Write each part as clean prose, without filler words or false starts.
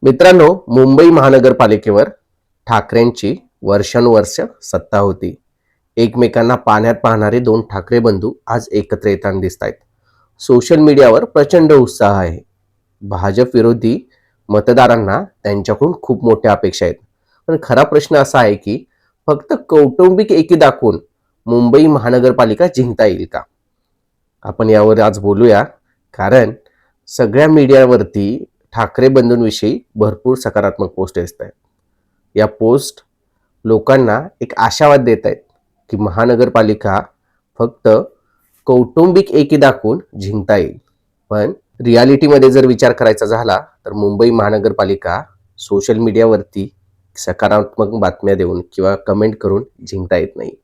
मित्रांनो, मुंबई महानगरपालिकेवर ठाकरेंची वर्षानुवर्ष सत्ता होती. एकमेकांना पाण्यात पाहणारे दोन ठाकरे बंधू आज एकत्र येताना दिसत आहेत. सोशल मीडियावर प्रचंड उत्साह आहे. भाजप विरोधी मतदारांना त्यांच्याकडून खूप मोठ्या अपेक्षा आहेत. पण खरा प्रश्न असा आहे की फक्त कौटुंबिक एकी दाखवून मुंबई महानगरपालिका जिंकता येईल का? आपण यावर आज बोलूया. कारण सगळ्या मीडियावरती ठाकरे बंधूंविषयी भरपूर सकारात्मक पोस्ट असत आहेत. या पोस्ट लोकांना एक आशावाद देत आहेत की महानगरपालिका फक्त कौटुंबिक एकी दाखवून जिंकता येईल. पण रियालिटीमध्ये जर विचार करायचा झाला तर मुंबई महानगरपालिका सोशल मीडियावरती सकारात्मक बातम्या देऊन किंवा कमेंट करून जिंकता येत नाही.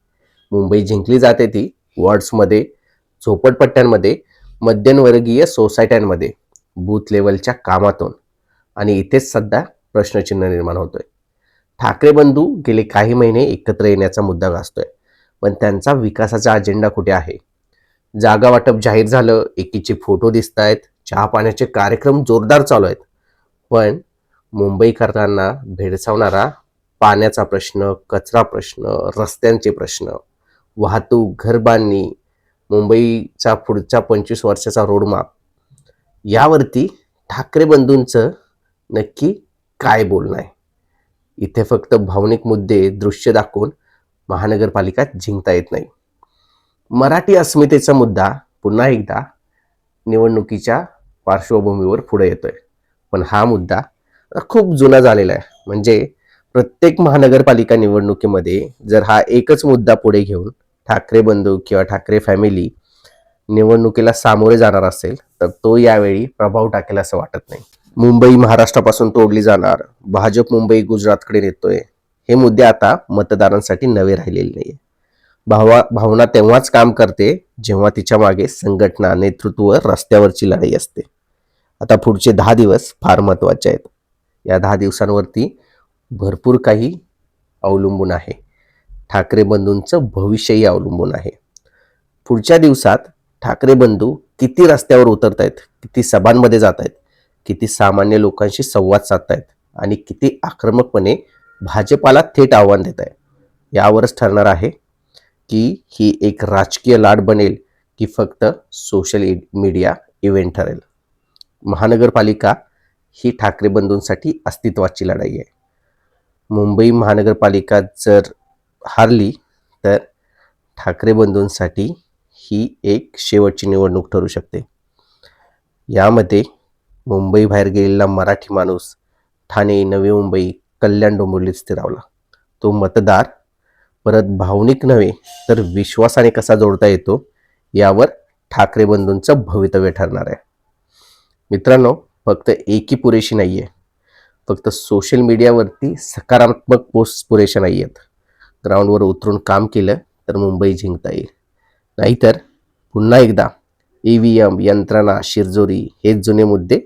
मुंबई जिंकली जाते ती वॉर्ड्समध्ये, झोपडपट्ट्यांमध्ये, मध्यमवर्गीय सोसायट्यांमध्ये, बूथ लेवलच्या कामातून. आणि इथेच सध्या प्रश्नचिन्ह निर्माण होतोय. ठाकरे बंधू गेले काही महिने एकत्र येण्याचा मुद्दा गाजतोय, पण त्यांचा विकासाचा अजेंडा कुठे आहे? जागा वाटप जाहीर झालं, एकीचे फोटो दिसत आहेत, चहा पाण्याचे कार्यक्रम जोरदार चालू आहेत, पण मुंबईकरांना भेडसावणारा पाण्याचा प्रश्न, कचरा प्रश्न, रस्त्यांचे प्रश्न, वाहतूक, घरबांधणी, मुंबईचा पुढच्या 25 वर्षाचा रोडमॅप, यावरती ठाकरे बंधूंचं नक्की काय बोलणं आहे? इथे फक्त भावनिक मुद्दे, दृश्य दाखवून महानगरपालिका जिंकता येत नाही. मराठी अस्मितेचा मुद्दा पुन्हा एकदा निवडणुकीच्या पार्श्वभूमीवर पुढे येतोय. पण हा मुद्दा खूप जुना झालेला आहे. म्हणजे प्रत्येक महानगरपालिका निवडणुकीमध्ये जर हा एकच मुद्दा पुढे घेऊन ठाकरे बंधू किंवा ठाकरे फॅमिली निवडणुकीला सामोरे जाणार असेल तर तो यावेळी प्रभाव टाकेल असं वाटत नाही. मुंबई महाराष्ट्रापासून तोडली जाणार, भाजप मुंबई गुजरातकडे नेतोय, हे मुद्दे आता मतदारांसाठी नवे राहिलेले नाहीये. भावना तेव्हाच काम करते जेव्हा तिच्या मागे संघटना, नेतृत्व, रस्त्यावरची लढाई असते. आता पुढचे 10 दिवस फार महत्त्वाचे आहेत. या 10 दिवसांवरती भरपूर काही अवलंबून आहे. ठाकरे बंधूंचं भविष्यही अवलंबून आहे. पुढच्या दिवसात ठाकरे बंधू किती रस्त्यावर उतरत आहेत, किती सभांमध्ये जात आहेत, किती सामान्य लोकांशी संवाद साधत आहेत आणि किती आक्रमकपणे भाजपाला थेट आव्हान देत आहे, यावरच ठरणार आहे की ही एक राजकीय लाट बनेल की फक्त सोशल मीडिया इव्हेंट ठरेल. महानगरपालिका ही ठाकरे बंधूंसाठी अस्तित्वाची लढाई आहे. मुंबई महानगरपालिका जर हारली तर ठाकरे बंधूंसाठी ही एक शेवटची निवडणूक ठरू शकते. यामध्ये मुंबई बाहेर गेलेला मराठी माणूस ठाणे, नवी मुंबई, कल्याण, डोंबिवलीत स्थिरावला. तो मतदार परत भावनिक नव्हे तर विश्वासाने कसा जोडता येतो यावर ठाकरे बंधूंचं भवितव्य ठरणार आहे. मित्रांनो, फक्त एकी पुरेशी नाही आहे. फक्त सोशल मीडियावरती सकारात्मक पोस्ट पुरेशा नाही आहेत. ग्राउंडवर उतरून काम केलं तर मुंबई जिंकता येईल. नाहीतर पुन्हा एकदा EVM, यंत्रणा, शिरजोरी हेच जुने मुद्दे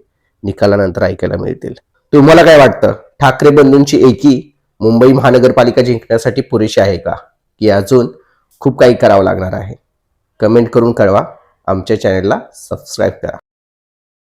निकालानंतर ऐकायला मिळतील. तुम्हाला काय वाटतं? ठाकरे बंधूंची एकी मुंबई महानगरपालिका जिंकण्यासाठी पुरेशी आहे का, की अजून खूप काही करावं लागणार आहे? कमेंट करून कळवा. आमच्या चॅनलला सबस्क्राईब करा.